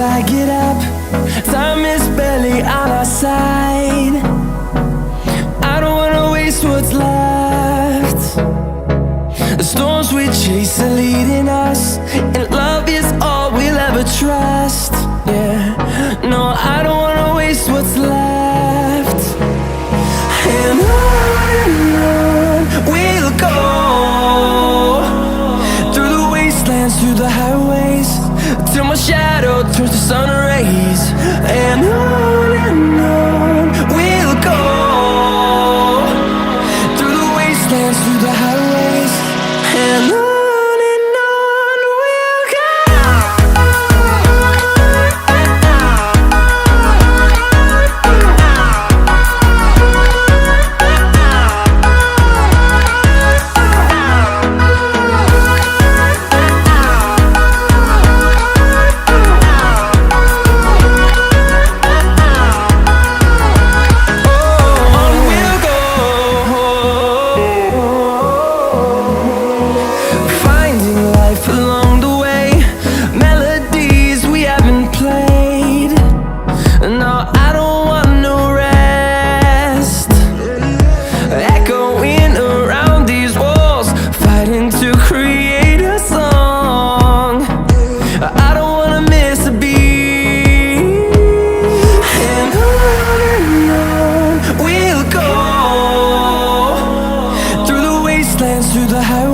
I get up, time is barely on our side. I don't wanna waste what's left. The storms we chase are leading us, and love is all we'll ever trust. Yeah, no, I don't wanna waste what's left.